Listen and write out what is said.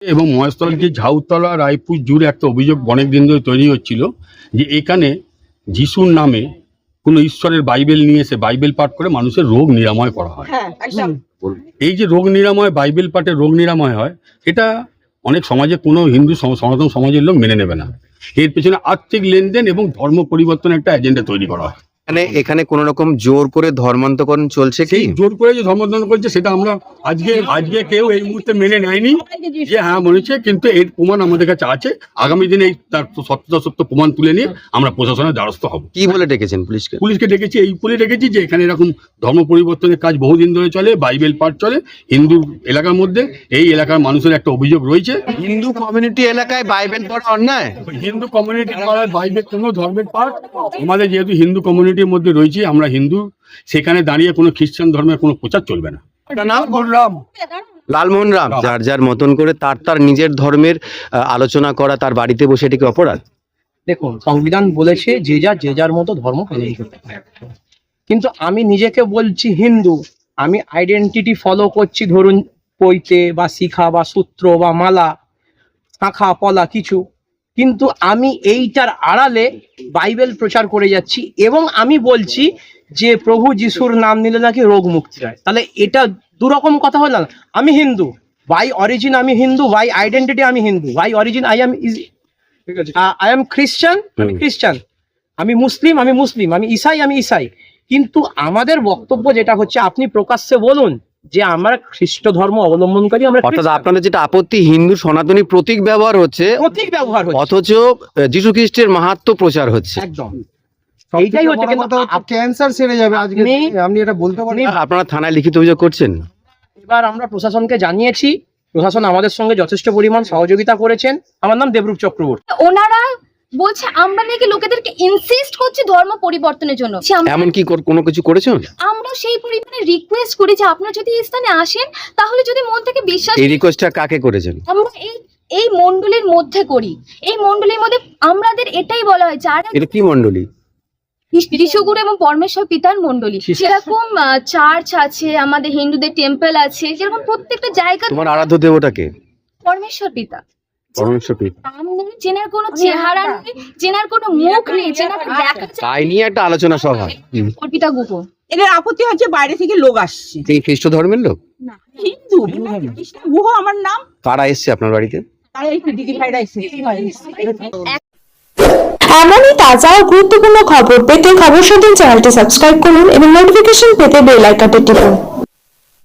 এবং মহেশতলা যে ঝাউতলা রায়পুর জুড়ে একটা অভিযোগ অনেক দিন ধরে তৈরি হচ্ছিল যে এখানে যিশুর নামে কোনো ঈশ্বরের বাইবেল নিয়ে এসে বাইবেল পাঠ করে মানুষের রোগ নিরাময় করা হয়। এই যে রোগ নিরাময়, বাইবেল পাঠে রোগ নিরাময় হয়, এটা অনেক সমাজে কোনো হিন্দু সনাতন সমাজের লোক মেনে নেবে না। এর পেছনে আর্থিক লেনদেন এবং ধর্ম পরিবর্তনের একটা এজেন্ডা তৈরি করা হয়। এখানে কোন রকম জোর করে ধর্মান্তকরণ চলছে কি? জোর করে যে ধর্মান্তরণ করছে সেটা আমরা আজকে কেউ এই মুহূর্তে মেনে নেয়নি যে হ্যাঁ বলেছে, কিন্তু এর প্রমাণ আমাদের কাছে আছে। আগামী দিনে এই তার সত্য প্রমাণ তুলে নিয়ে আমরা প্রশাসনের দ্বারস্থ হব। কি বলে ডেকেছেন পুলিশকে ডেকেছি, এই বলে ডেকেছি যে এখানে এরকম ধর্ম পরিবর্তনের কাজ বহুদিন ধরে চলে, বাইবেল পাঠ চলে হিন্দু এলাকার মধ্যে। এই এলাকার মানুষের একটা অভিযোগ রয়েছে, হিন্দু কমিউনিটি এলাকায় বাইবেল পড়া অন্যায়। হিন্দু কমিউনিটি বাইবেল কোনো ধর্মের পাঠ, আমাদের যেহেতু হিন্দু কমিউনিটির মধ্যে রয়েছে, আমরা হিন্দু, সেখানে দাঁড়িয়ে কোনো খ্রিস্টান ধর্মের কোনো প্রচার চলবে না। লালমোহন রাম যার যার মতন করে তার নিজের ধর্মের আলোচনা করা, তার বাড়িতে বসে এটি কি অপরাধ? দেখুন, সংবিধান বলেছে যে যার মতো ধর্ম পালন করতে পারে, কিন্তু আমি নিজেকে বলছি হিন্দু, আমি আইডেন্টিটি ফলো করছি, ধরুন পৈতে বা শিখা বা সূত্র বা মালা, শাখা পলা কিছু, কিন্তু আমি এইটার আড়ালে বাইবেল প্রচার করে যাচ্ছি এবং আমি বলছি যে প্রভু যিশুর নাম নিলে নাকি রোগ মুক্তি হয়। তাহলে এটা দুরকম কথা হলো না। আমি হিন্দু বাই অরিজিন, আমি হিন্দু বাই আইডেন্টিটি, আমি Hindu by origin, I am খ্রিস্টান, আমি মুসলিম, আমি ইসাই। কিন্তু আমাদের বক্তব্য যেটা হচ্ছে, আপনি প্রকাশ্যে বলুন যে আমরা খ্রিস্ট ধর্ম অবলম্বনকারী, আমরা অর্থাৎ আপনাদের যেটা আপত্তি, হিন্দু সনাতনী প্রতীক ব্যবহার হচ্ছে, অথচ যীশু খ্রিস্টের মাহাত্ম্য প্রচার হচ্ছে। একদম এইটাই হচ্ছে, কিন্তু ক্যান্সার সেরে যাবে আজকে, আপনি এটা বলতে পারেন। আপনারা থানায় লিখিত অভিযোগ করছেন? এবার আমরা প্রশাসনকে জানিয়েছি, প্রশাসন আমাদের সঙ্গে যথেষ্ট পরিমাণ সহযোগিতা করেছেন। আমার নাম দেবরূপ চক্রবর্তী। ওনারা বলছে আমরা নাকি লোকেদেরকে ইনসিস্ট করছি ধর্ম পরিবর্তনের জন্য। এমন কি কোনো কিছু করেছেন? আমরা সেই পরিমাণে রিকোয়েস্ট করি যে আপনারা যদি এই স্থানে আসেন, তাহলে যদি মন থেকে বিশ্বাস। এই রিকোয়েস্টটা কাকে করেছেন? আমরা এই মণ্ডলীর মধ্যে করি। এই মণ্ডলীর মধ্যে আমাদের এটাই বলা হয়, যারা এটা কি মণ্ডলী? ঋষিগুরু এবং পরমেশ্বর পিতার মণ্ডলী। যেরকম চার্চ আছে, আমাদের হিন্দুদের টেম্পল আছে, যেরকম প্রত্যেকটা জায়গা। তোমার আরাধ্য দেবতাকে? পরমেশ্বর পিতা। নাম নেই, চেনার কোনো চেহারা নেই, চেনার কোনো মুখ নেই, চেনার দেখা তাই নিয়ে একটা আলোচনা সভা। পিতা গুহ। এদের আপত্তি হচ্ছে বাইরে থেকে লোক আসছে। এই খ্রিস্ট ধর্মের লোক? না, হিন্দু। গুহ আমার নাম। কারা এসছে আপনার বাড়িতে? তারা এই দিদি ভাইরা এসেছে। এমনই তাজা ও গুরুত্বপূর্ণ খবর পেতে খবর শোধন চ্যানেলটি সাবস্ক্রাইব করুন এবং নোটিফিকেশন পেতে বেল আইকনটি টিপুন।